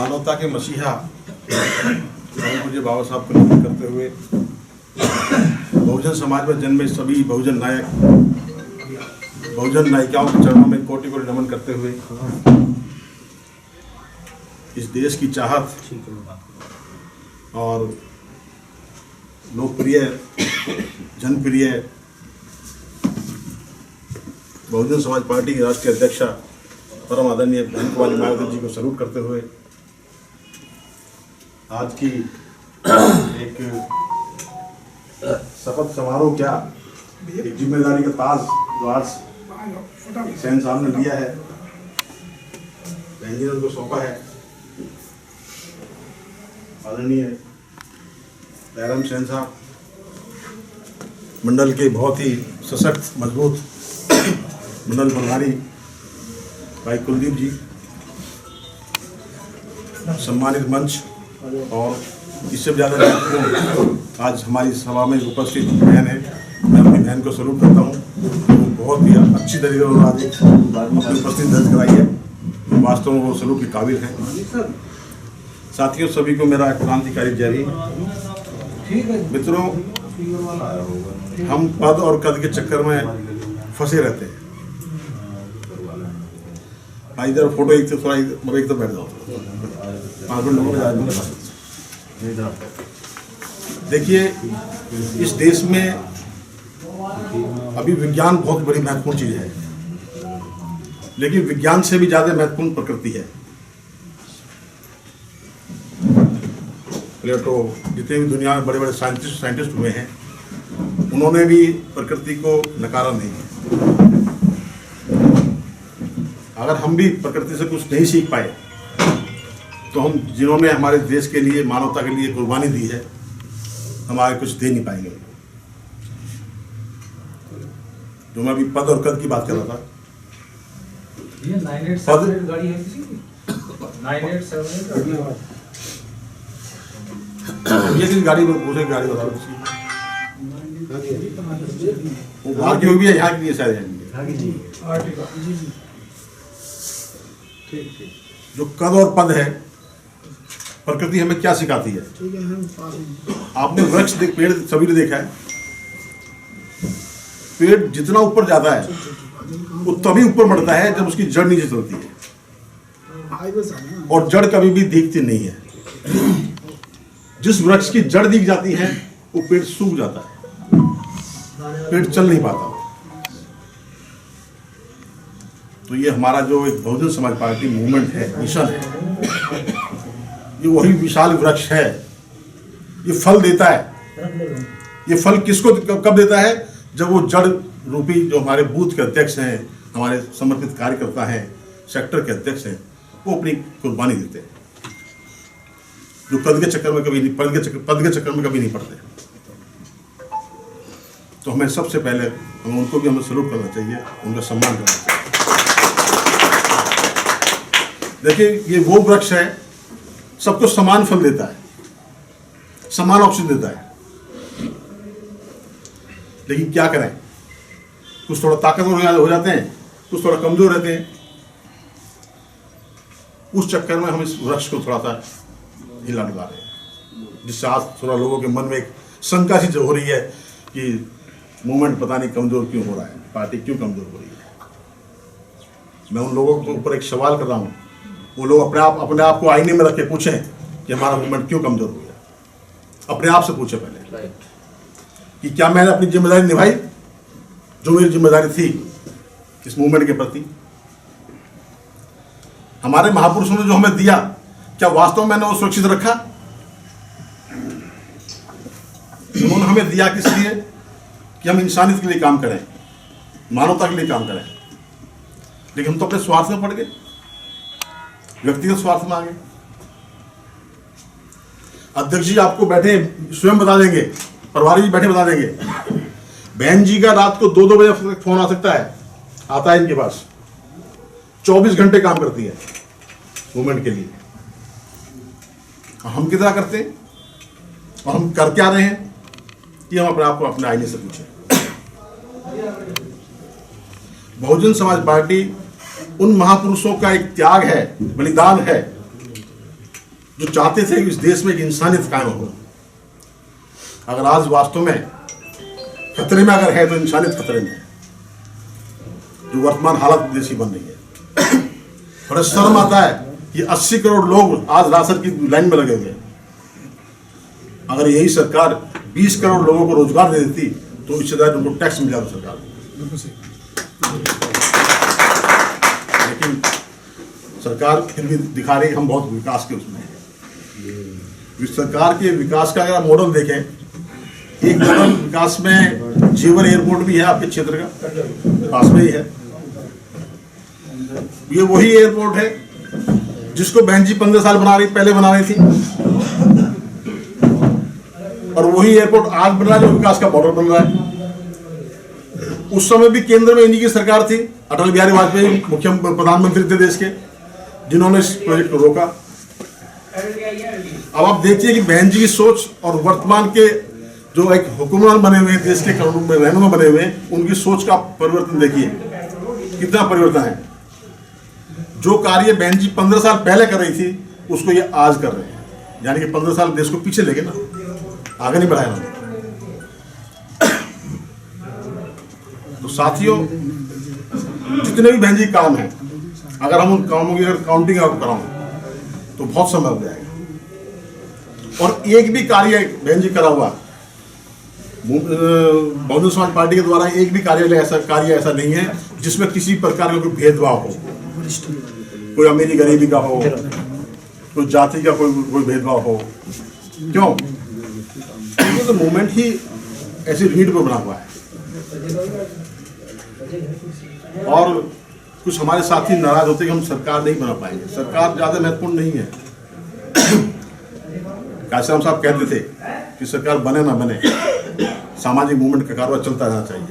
मानवता के मसीहा मुझे बाबा साहब को नमन करते हुए बहुजन समाज में जन्मे सभी बहुजन नायक बहुजन नायिकाओं के चरणों में कोटि कोटि नमन करते हुए इस देश की चाहत और लोकप्रिय जनप्रिय बहुजन समाज पार्टी की राष्ट्रीय अध्यक्षा परम आदरणीय बहन कुमारी मायावती जी को सल्यूट करते हुए आज की एक शपथ समारोह क्या एक जिम्मेदारी का ताज जो आज सैन साहब ने लिया है, बहन जी ने उनको सौंपा है। आदरणीय बैरम सैन साहब मंडल के बहुत ही सशक्त मजबूत मंडल प्रभारी भाई कुलदीप जी, सम्मानित मंच और इससे ज़्यादा महत्वपूर्ण आज हमारी सभा में उपस्थित बहन है, मैं अपनी बहन को सल्यूट करता हूँ। तो बहुत ही अच्छी तरीके से आज एक अपनी उपस्थिति दर्ज कराई है, वास्तव में वो सल्यूट के काबिल हैं। साथियों सभी को मेरा क्रांतिकारी जय हिंद। मित्रों, हम पद और कद के चक्कर में फंसे रहते हैं। भाई इधर फोटो एक तो थोड़ा एक तो बैठ जाओ 5 मिनट। देखिए, इस देश में अभी विज्ञान बहुत बड़ी महत्वपूर्ण चीज़ है, लेकिन विज्ञान से भी ज़्यादा महत्वपूर्ण प्रकृति है। प्लेटो जितने भी दुनिया में बड़े बड़े साइंटिस्ट हुए हैं, उन्होंने भी प्रकृति को नकारा नहीं है। अगर हम भी प्रकृति से कुछ नहीं सीख पाए तो हम जिन्होंने हमारे देश के लिए मानवता के लिए कुर्बानी दी है, हम आगे कुछ दे नहीं पाएंगे। जो मैं अभी पद और कद की बात कर रहा था, ये 987 गाड़ी है किसी की? 987 ये किस गाड़ी में पूछे गाड़ी बता दो किसी वो बाहर की भी है, यहाँ की नहीं है शायद। जो कद और पद है, प्रकृति हमें क्या सिखाती है? आपने वृक्ष पेड़ सभी ने देखा है, पेड़ जितना ऊपर जाता है वो तभी ऊपर बढ़ता है जब उसकी जड़ नीचे चलती है, और जड़ कभी भी दिखती नहीं है। जिस वृक्ष की जड़ दिख जाती है वो पेड़ सूख जाता है, पेड़ चल नहीं पाता। तो ये हमारा जो एक बहुजन समाज पार्टी मूवमेंट है, मिशन है, ये वही विशाल वृक्ष है। ये फल देता है। ये फल किसको कब देता है? जब वो जड़ रूपी जो हमारे बूथ के अध्यक्ष हैं, हमारे समर्पित कार्यकर्ता हैं, सेक्टर के अध्यक्ष हैं, वो अपनी कुर्बानी देते हैं, जो पद के चक्कर में कभी नहीं, पद के चक्कर में कभी नहीं पड़ते। तो हमें सबसे पहले उनको भी हमें सल्यूट करना चाहिए, उनका सम्मान करना चाहिए। देखिए, ये वो वृक्ष है, सबको समान फल देता है, समान ऑक्सीजन देता है, लेकिन क्या करें, कुछ थोड़ा ताकतवर हो जाते हैं, कुछ थोड़ा कमजोर रहते हैं। उस चक्कर में हम इस वृक्ष को थोड़ा सा हिला डुला रहे हैं, जिससे आज थोड़ा लोगों के मन में एक शंका सी हो रही है कि मूवमेंट पता नहीं कमजोर क्यों हो रहा है, पार्टी क्यों कमजोर हो रही है। मैं उन लोगों के ऊपर एक सवाल कर रहा हूँ, वो लोग अपने आप को आईने में रख के पूछें कि हमारा मूवमेंट क्यों कमजोर हो गया। अपने आप से पूछे पहले कि क्या मैंने अपनी जिम्मेदारी निभाई, जो मेरी जिम्मेदारी थी इस मूवमेंट के प्रति। हमारे महापुरुषों ने जो हमें दिया, क्या वास्तव में मैंने वो सुरक्षित रखा? उन्होंने हमें दिया किस लिए? कि हम इंसानियत के लिए काम करें, मानवता के लिए काम करें, लेकिन हम तो अपने स्वार्थ में पड़ गए, व्यक्तिगत स्वार्थ में आ गए। अध्यक्ष जी आपको बैठे स्वयं बता देंगे, प्रभारी जी बैठे बता देंगे, बहन जी का रात को 2-2 बजे फोन आ सकता है, आता है इनके पास, 24 घंटे काम करती है मूवमेंट के लिए। हम कितना करते हैं और हम कर क्या रहे हैं, कि हम अपने आप को अपने आईने से पूछें। बहुजन समाज पार्टी उन महापुरुषों का एक त्याग है, बलिदान है, जो चाहते थे कि इस देश में एक इंसानियत कायम हो। अगर आज वास्तव में खतरे में अगर है तो इंसानियत खतरे में है। जो वर्तमान हालत देश की बन रही है, बड़ा शर्म आता है कि 80 करोड़ लोग आज राशन की लाइन में लगे हुए हैं। अगर यही सरकार 20 करोड़ लोगों को रोजगार दे देती तो इससे ज्यादा उनको टैक्स मिल जाता सरकार। लेकिन सरकार फिर भी दिखा रही हम बहुत विकास के उसमें है। इस सरकार के विकास का अगर आप मॉडल देखें, एक मॉडल विकास में जेवर एयरपोर्ट भी है आपके क्षेत्र का, पास में ही है। ये वही एयरपोर्ट है जिसको बहन जी 15 साल पहले बना रही थी, और वही एयरपोर्ट आज बन रहा है जो विकास का मॉडल बन रहा है। उस समय भी केंद्र में इन्हीं की सरकार थी, अटल बिहारी वाजपेयी मुख्य प्रधानमंत्री थे देश के, जिन्होंने इस प्रोजेक्ट को रोका। अब आप देखिए कि बहन जी की सोच और वर्तमान के जो एक हुक्मरान बने हुए हैं, देश के कानून में रहनुमा बने हुए हैं, उनकी सोच का परिवर्तन देखिए कितना परिवर्तन है। जो कार्य बहन जी 15 साल पहले कर रही थी उसको ये आज कर रहे हैं, यानी कि 15 साल देश को पीछे लेके ना, आगे नहीं बढ़ाया ना। तो साथियों, जितने भी बहन जी काम है, अगर हम उन कामों की अगर काउंटिंग कराऊं तो बहुत समय लग जाएगा। और एक भी कार्य बहन जी करा हुआ बहुजन समाज पार्टी के द्वारा एक भी कार्य ऐसा नहीं है जिसमें किसी प्रकार का कोई भेदभाव हो, कोई अमीरी गरीबी का हो, कोई जाति का कोई भेदभाव हो। क्यों? क्योंकि तो मूवमेंट ही ऐसी रीढ़ पर बना हुआ है। और कुछ हमारे साथी नाराज होते कि हम सरकार नहीं बना पाएंगे। सरकार ज्यादा महत्वपूर्ण नहीं है। काशीराम साहब कहते थे कि सरकार बने ना बने, सामाजिक मूवमेंट का कारोबार चलता रहना चाहिए।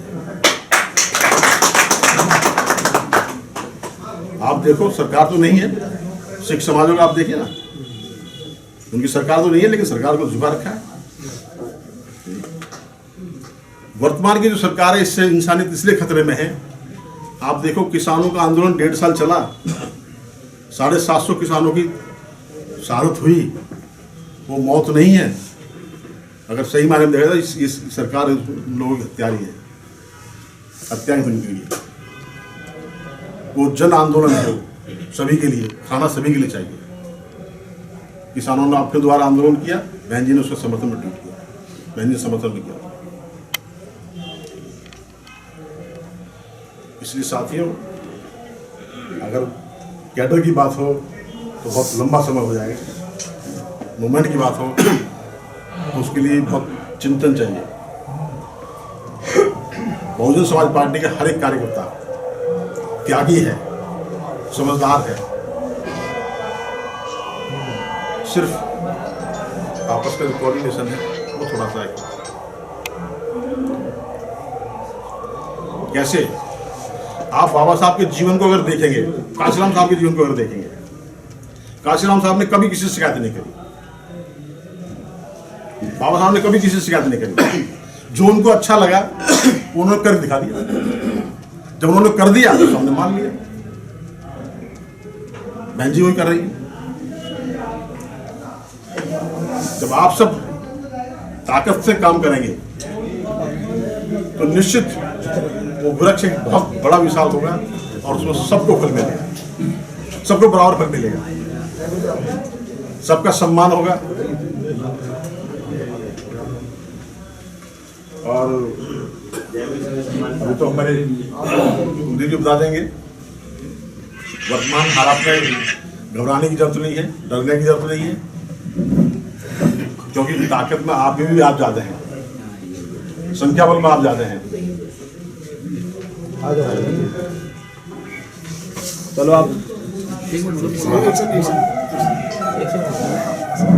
आप देखो, सरकार तो नहीं है, सिख समाजों का आप देखिए ना, उनकी सरकार तो नहीं है लेकिन सरकार को झुका रखा है। वर्तमान की जो सरकार है, इससे इंसानियत इसलिए खतरे में है। आप देखो, किसानों का आंदोलन 1.5 साल चला, 750 किसानों की शहादत हुई, वो मौत नहीं है। अगर सही मायने में देखा जाए, इस सरकार लोगों की हत्यारी है, हत्याएं बन गई है। वो जन आंदोलन है, सभी के लिए, खाना सभी के लिए चाहिए। किसानों ने अपने द्वारा आंदोलन किया, बहन जी ने उसका समर्थन में ट्वीट किया, बहन जी ने समर्थन भी किया। इसलिए साथियों, अगर कैडर की बात हो तो बहुत लंबा समय हो जाएगा, मूवमेंट की बात हो तो उसके लिए बहुत चिंतन चाहिए। बहुजन समाज पार्टी का हर एक कार्यकर्ता त्यागी है, समझदार है। सिर्फ आपस का जो कोऑर्डिनेशन है वो थोड़ा सा है। कैसे? आप बाबा साहब के जीवन को अगर देखेंगे, काशीराम साहब के जीवन को अगर देखेंगे, काशीराम साहब ने कभी किसी से शिकायत नहीं करी, बाबा साहब ने कभी किसी से शिकायत नहीं करी। जो उनको अच्छा लगा उन्होंने कर दिखा दिया। जब उन्होंने कर दिया तो हमने मान लिया। बहन जी वही कर रही है। जब आप सब ताकत से काम करेंगे तो निश्चित वो वृक्ष एक बहुत बड़ा विशाल होगा और उसमें सबको फल मिलेगा, सबको बराबर फल मिलेगा, सबका सम्मान होगा। और अभी तो हमारे जी बता देंगे, वर्तमान हालात में घबराने की जरूरत नहीं है, डरने की जरूरत नहीं है, क्योंकि ताकत में आप भी आप ज्यादा हैं, संख्या बल में आप ज्यादा हैं। चलो आप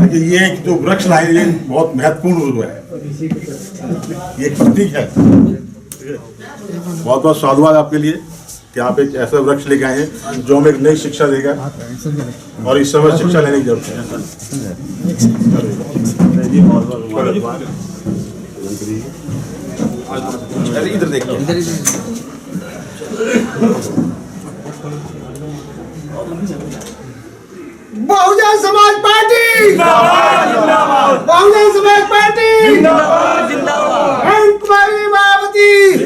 देखिए, ये जो वृक्ष लाए ये बहुत महत्वपूर्ण है, ये एक प्रतीक है। बहुत बहुत साधुवाद आपके लिए कि आप एक ऐसा वृक्ष लेके आए हैं जो हमें एक नई शिक्षा देगा, और इस समय शिक्षा लेने की जरूरत है। इधर देखिए, बहुजन समाज पार्टी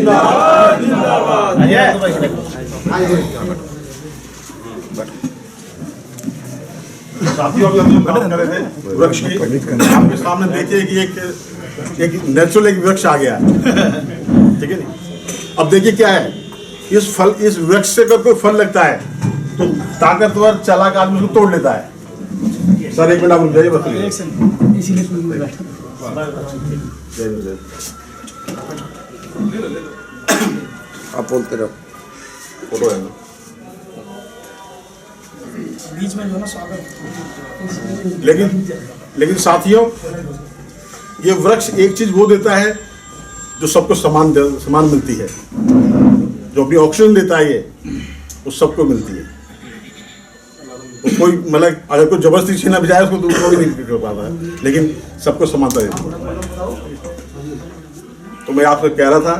जिंदाबाद साथियों, अभी हम बात कर रहे थे वृक्ष की। आपके सामने देखिए कि एक नेचुरल एक वृक्ष आ गया, ठीक है नहीं। अब देखिए क्या है, इस वृक्ष से अगर कोई फल लगता है तो ताकतवर चालाक आदमी उसको तोड़ लेता है। सर एक मिनट आप रुक जाइए, बस आप बोलते रहो। फोटो है बीच में जो ना स्वागत। लेकिन साथियों, ये वृक्ष एक चीज वो देता है जो सबको समान मिलती है। जो अपनी ऑक्सीजन देता है ये, वो सबको मिलती है। वो कोई मतलब अगर कोई जबरदस्ती छीना भी जाए उसको तो उसको भी नहीं कर पाता है, लेकिन सबको समानता देती है। तो मैं आपसे कह रहा था,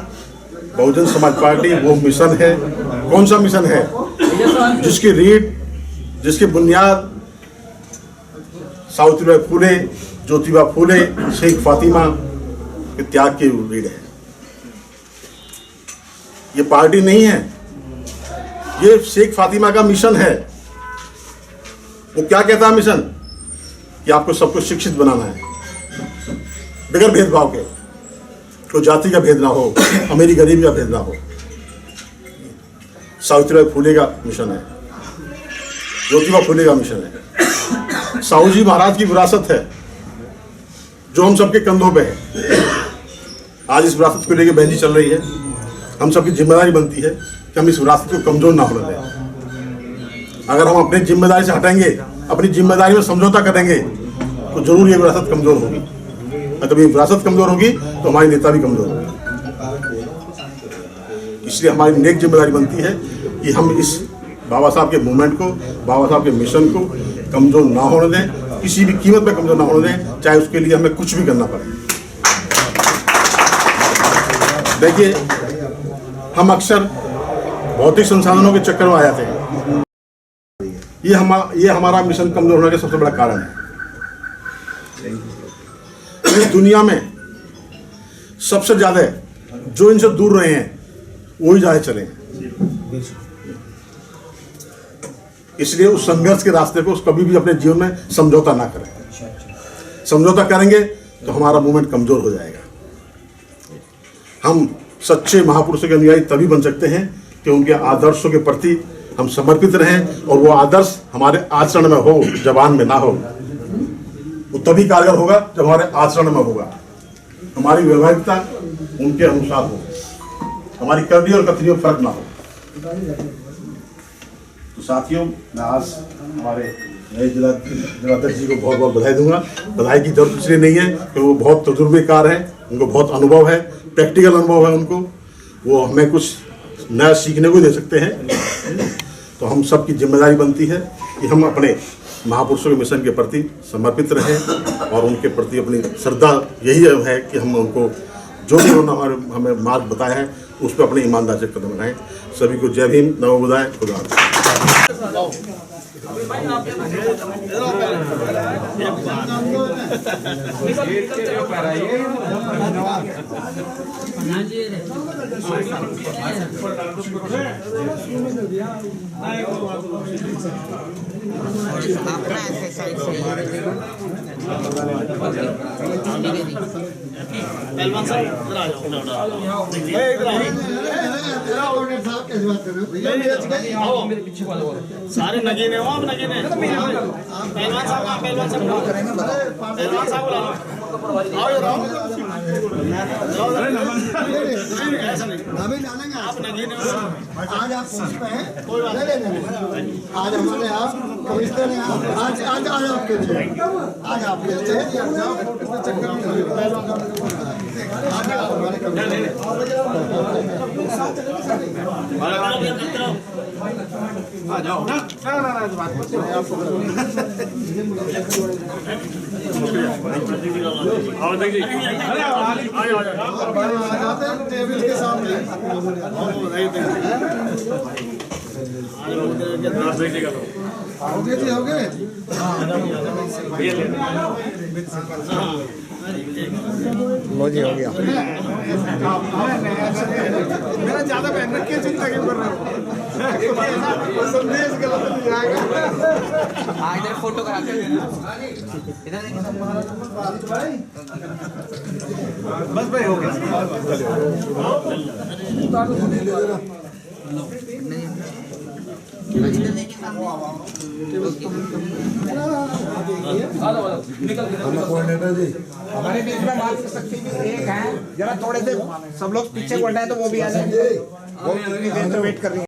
बहुजन समाज पार्टी वो मिशन है। कौन सा मिशन है? जिसकी रीढ़, जिसकी बुनियाद सावित्रीबाई फुले, ज्योतिबा फुले, शेख फातिमा के त्याग की रीढ़ है। ये पार्टी नहीं है, ये शेख फातिमा का मिशन है। वो क्या कहता है मिशन? कि आपको सबको शिक्षित बनाना है बगैर भेदभाव के। कोई जाति का भेद ना हो, अमीरी गरीबी का भेद ना हो। सावित्रीबाई फुले का मिशन है, ज्योतिबा फुले का मिशन है। साहू जी महाराज की विरासत है जो हम सबके कंधों पे है। आज इस विरासत को लेकर बहन जी चल रही है। हम सबकी जिम्मेदारी बनती है कि हम इस विरासत को कमजोर ना होने दें। अगर हम अपनी जिम्मेदारी से हटेंगे, अपनी जिम्मेदारी में समझौता करेंगे, तो जरूर ये विरासत कमजोर होगी। अगर ये विरासत कमजोर होगी तो हमारी नेता भी कमजोर होगी। इसलिए हमारी नेक जिम्मेदारी बनती है कि हम इस बाबा साहब के मूवमेंट को, बाबा साहब के मिशन को कमजोर ना होने दें, किसी भी कीमत पे कमजोर ना होने दें, चाहे उसके लिए हमें कुछ भी करना पड़े। देखिए, हम अक्सर भौतिक संसाधनों के चक्कर में आ जाते हैं। ये हमारा मिशन कमजोर होने का सबसे बड़ा कारण है। इस दुनिया में सबसे ज्यादा जो इनसे दूर रहे हैं वही ज्यादा चले हैं। इसलिए उस संघर्ष के रास्ते को कभी भी अपने जीवन में समझौता ना करें। समझौता करेंगे तो हमारा मूवमेंट कमजोर हो जाएगा। हम सच्चे महापुरुषों के अनुयायी तभी बन सकते हैं कि उनके आदर्शों के प्रति हम समर्पित रहें, और वो आदर्श हमारे आचरण में हो, जबान में ना हो। वो तभी कारगर होगा जब हमारे आचरण में होगा। हमारी व्यवहारिकता उनके अनुसार हो, हमारी करनी और कथनी में फर्क ना हो। तो साथियों, मैं आज हमारे नए जिलाध्यक्ष जी को बहुत बहुत बधाई दूंगा। बधाई की जरूरत इसलिए नहीं है कि वो बहुत तजुर्बेकार हैं, उनको बहुत अनुभव है, प्रैक्टिकल अनुभव है उनको। वो हमें कुछ नया सीखने को दे सकते हैं। तो हम सब की जिम्मेदारी बनती है कि हम अपने महापुरुषों के मिशन के प्रति समर्पित रहें, और उनके प्रति अपनी श्रद्धा यही है कि हम उनको जो भी उन्होंने हमें मार्ग बताया है उस पर अपनी ईमानदारी से कदम बढ़ाएं। सभी को जय भीम, नमो बुद्धाय, खुदा हाफिज़। पहलवान साहब इधर आ जाओ। सारे नगीने हो, आप नगीने। पहलवान साहब, पहलवान साहब, पहलवान साहब बुला लो। आओ इधर आओ। ऐसा नहीं, आप नगीने हो। आज आप पोस्ट पे हैं, आज हमारे आप कमिश्नर हैं, आज आज आज आपके लिए, आज आपके लिए आ जाओ ना, टेबल के सामने हो गए। लो जी हो गया। मेरा ज्यादा पहन रखी है, चिंता क्यों कर रहे हो? संदेश गलत नहीं जाएगा। इधर फोटो कराते हैं इधर बस भाई हो गया। हमारे बीच में मात्र शक्ति भी एक है, जरा थोड़े से सब लोग पीछे बढ़ रहे हैं तो वो भी आ जाएंगे, वो इतनी देर से वेट कर रही है।